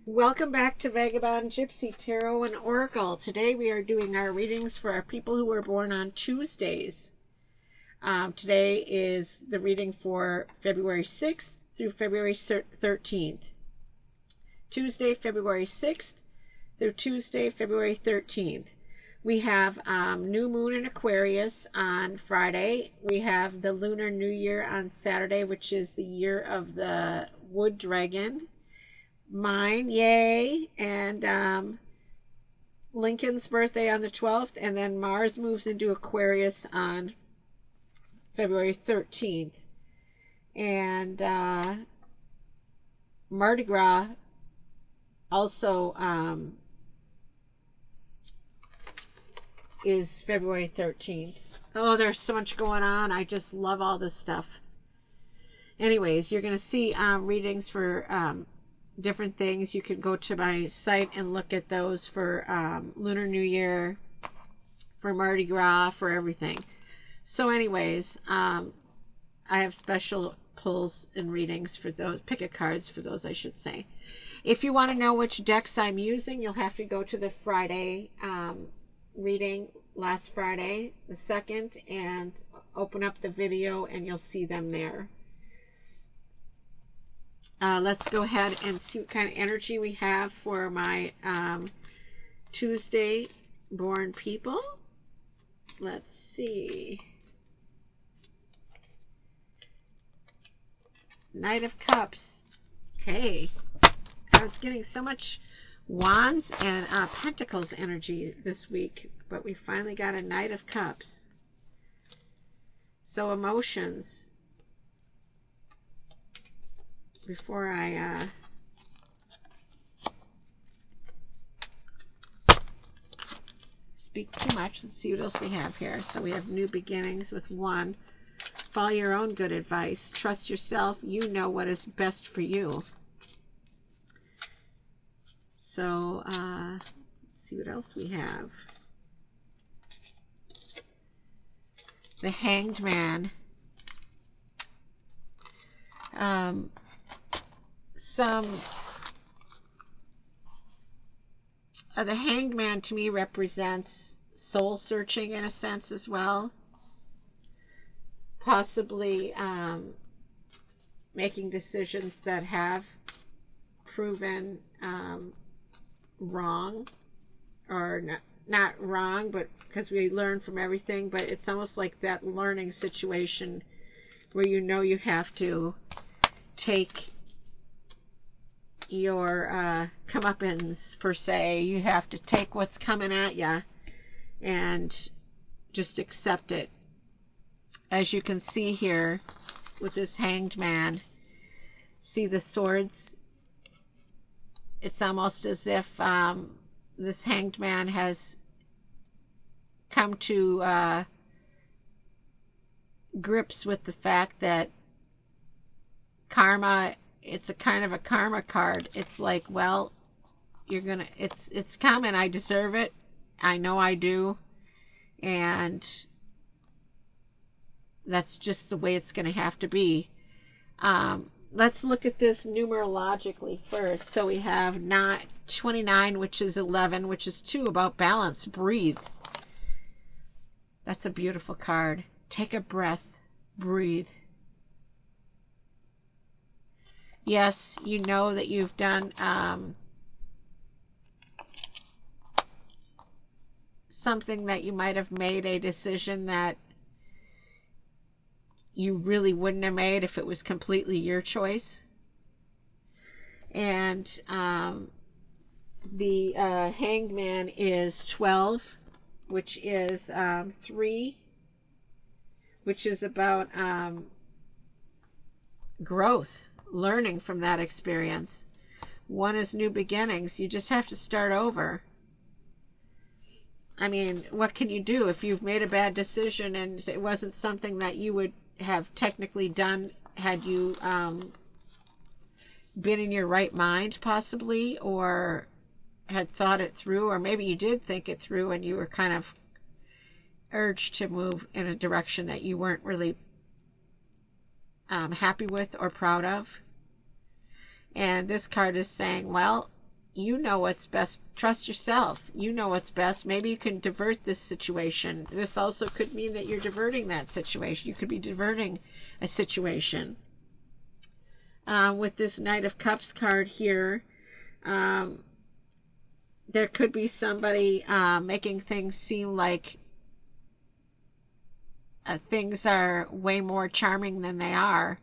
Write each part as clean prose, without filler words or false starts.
Welcome back to Vagabond, Gypsy, Tarot, and Oracle. Today we are doing our readings for our people who were born on Tuesdays. Today is the reading for February 6th through February 13th. Tuesday, February 6th through Tuesday, February 13th. We have New Moon in Aquarius on Friday. We have the Lunar New Year on Saturday, which is the year of the Wood Dragon. Mine, yay, and Lincoln's birthday on the 12th, and then Mars moves into Aquarius on February 13th. And Mardi Gras also is February 13th. Oh, there's so much going on. I just love all this stuff. Anyways, you're going to see readings for different things. You can go to my site and look at those for Lunar New Year, for Mardi Gras, for everything. So anyways, I have special pulls and readings for those, pick-a cards for those, I should say. If you want to know which decks I'm using, you'll have to go to the Friday reading last Friday, the 2nd, and open up the video and you'll see them there. Let's go ahead and see what kind of energy we have for my Tuesday born people. Let's see. Knight of Cups. Okay. I was getting so much Wands and Pentacles energy this week, but we finally got a Knight of Cups. So emotions. Before I speak too much, let's see what else we have here. So we have new beginnings with 1. Follow your own good advice. Trust yourself. You know what is best for you. So let's see what else we have. The Hanged Man. The Hanged Man to me represents soul searching in a sense as well. Possibly making decisions that have proven wrong, or not wrong, but because we learn from everything, but it's almost like that learning situation where you know you have to take your comeuppance, per se. You have to take what's coming at you and just accept it. As you can see here with this Hanged Man, see the swords? It's almost as if this Hanged Man has come to grips with the fact that karma, it's a kind of a karma card. It's like, well, you're gonna, it's coming. I deserve it. I know I do. And that's just the way it's going to have to be. Let's look at this numerologically first. So we have 29, which is 11, which is 2, about balance. Breathe. That's a beautiful card. Take a breath. Breathe. Yes, you know that you've done something that you might have made a decision that you really wouldn't have made if it was completely your choice. And the Hanged Man is 12, which is 3, which is about growth, learning from that experience. 1 is new beginnings. You just have to start over. I mean, what can you do if you've made a bad decision and it wasn't something that you would have technically done had you been in your right mind, possibly, or had thought it through, or maybe you did think it through and you were kind of urged to move in a direction that you weren't really happy with or proud of. And this card is saying, well, you know what's best. Trust yourself. You know what's best. Maybe you can divert this situation. This also could mean that you're diverting that situation. You could be diverting a situation. With this Knight of Cups card here, there could be somebody making things seem like things are way more charming than they are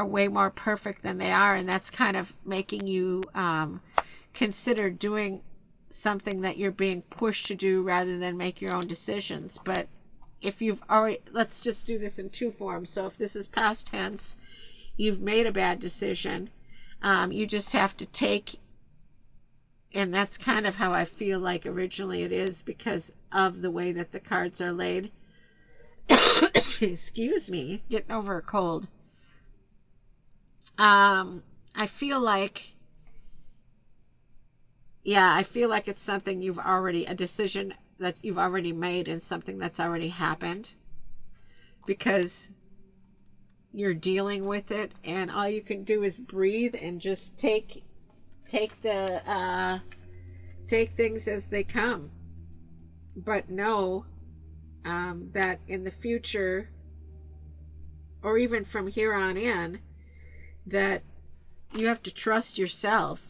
way more perfect than they are, and that's kind of making you consider doing something that you're being pushed to do rather than make your own decisions. But if you've already, let's just do this in two forms. So if this is past tense, you've made a bad decision, you just have to take, and that's kind of how I feel like originally it is because of the way that the cards are laid. Excuse me, getting over a cold. I feel like, I feel like it's something you've already, a decision that you've already made and something that's already happened, because you're dealing with it, and all you can do is breathe and just take things as they come. But know that in the future, or even from here on in, that you have to trust yourself,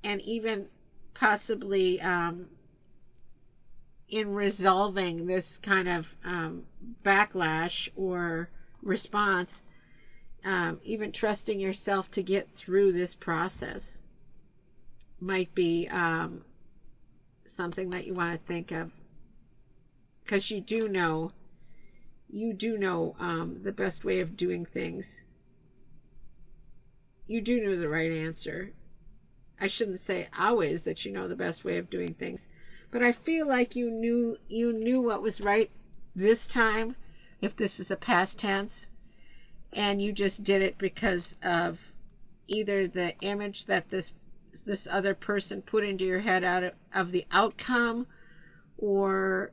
and even possibly in resolving this kind of backlash or response, even trusting yourself to get through this process might be something that you want to think of, because you do know the best way of doing things. You do know the right answer. I shouldn't say always that you know the best way of doing things, but I feel like you knew what was right this time, if this is a past tense, and you just did it because of either the image that this other person put into your head out of the outcome, or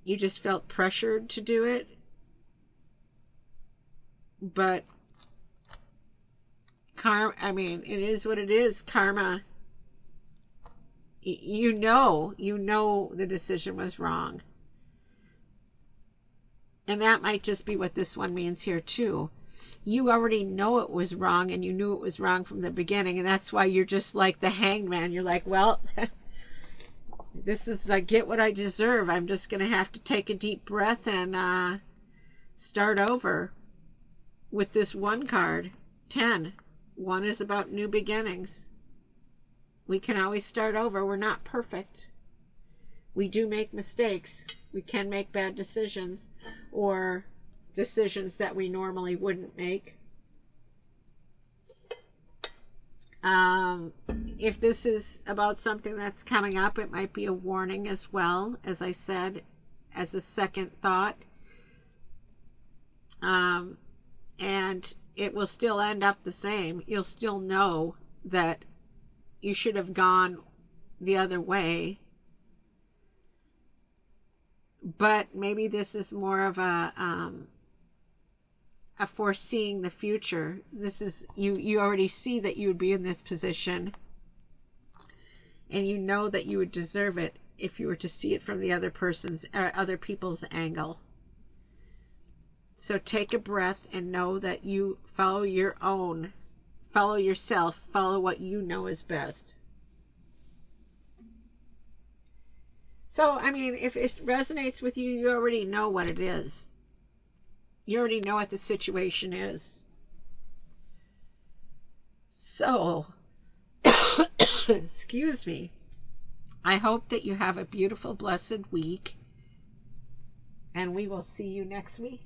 you just felt pressured to do it. But I mean, it is what it is. Karma. You know the decision was wrong. And that might just be what this one means here too. You already know it was wrong, and you knew it was wrong from the beginning, and that's why you're just like the hanged man. You're like, well, this is, I get what I deserve. I'm just going to have to take a deep breath and start over with this one card. 10. 1 is about new beginnings. We can always start over. We're not perfect. We do make mistakes. We can make bad decisions, or decisions that we normally wouldn't make. If this is about something that's coming up, it might be a warning as well, as I said, as a second thought. And it will still end up the same. You'll still know that you should have gone the other way. But maybe this is more of a foreseeing the future. This is, you already see that you would be in this position, and you know that you would deserve it if you were to see it from the other people's angle. So take a breath and know that you follow yourself, follow what you know is best. So, I mean, if it resonates with you, you already know what it is. You already know what the situation is. So, excuse me. I hope that you have a beautiful, blessed week, and we will see you next week.